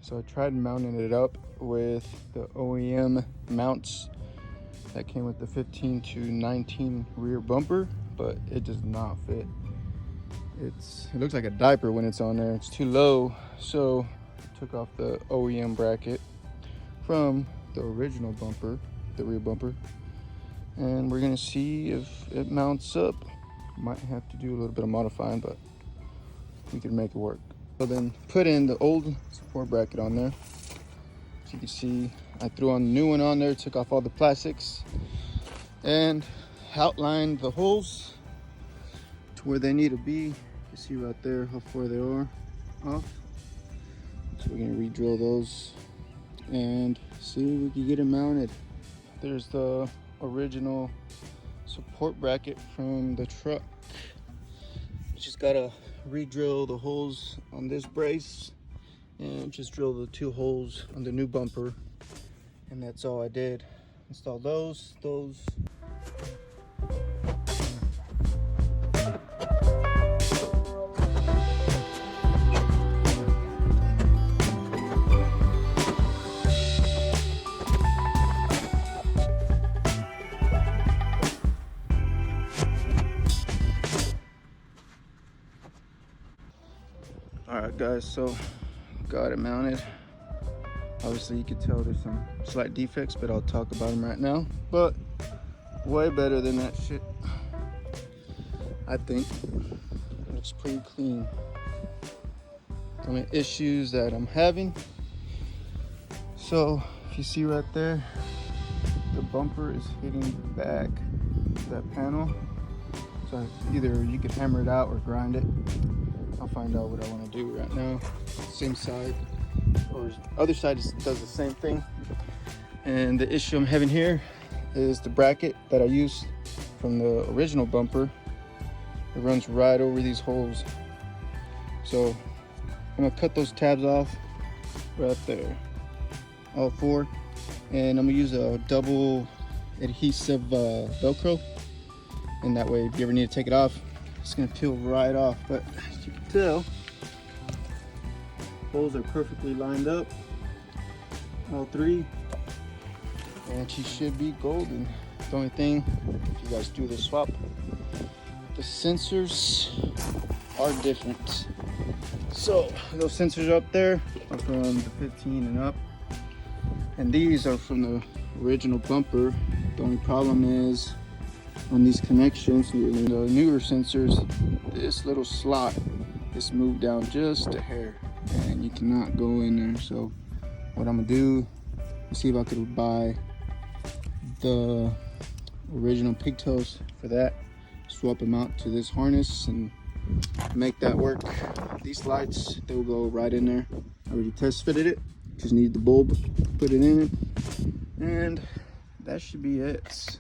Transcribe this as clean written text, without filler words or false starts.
So I tried mounting it up with the OEM mounts that came with the 15 to 19 rear bumper, but it does not fit. It looks like a diaper when it's on there. It's too low. So I took off the OEM bracket from the original bumper, the rear bumper, and we're gonna see if it mounts up. Might have to do a little bit of modifying, but we can make it work. So then put in the old support bracket on there. As you can see, I threw on the new one on there, took off all the plastics, and outlined the holes to where they need to be. You can see right there how far they are off. So we're gonna re-drill those and see if we can get it mounted. There's the original support bracket from the truck. Just gotta re-drill the holes on this brace and just drill the 2 holes on the new bumper, and that's all I did. Install those. All right, guys, so got it mounted. Obviously, you can tell there's some slight defects, but I'll talk about them right now. But way better than that shit, I think. Looks pretty clean. Some issues that I'm having. So if you see right there, the bumper is hitting the back of that panel. So either you could hammer it out or grind it. I'll find out what I want to do right now. Same side, or other side does the same thing. And the issue I'm having here is the bracket that I used from the original bumper. It runs right over these holes. So I'm gonna cut those tabs off right there, all 4. And I'm gonna use a double adhesive Velcro. And that way, if you ever need to take it off, it's gonna peel right off. But as you can tell, holes are perfectly lined up, all 3, and she should be golden. The only thing, if you guys do the swap, the sensors are different. So those sensors up there are from the 15 and up, and these are from the original bumper. The only problem is on these connections, the newer sensors, this little slot is moved down just a hair, and you cannot go in there. So what I'm gonna do is see if I could buy the original pigtails for that, swap them out to this harness and make that work. These lights, they will go right in there. I already test fitted it, just need the bulb, put it in, and that should be it.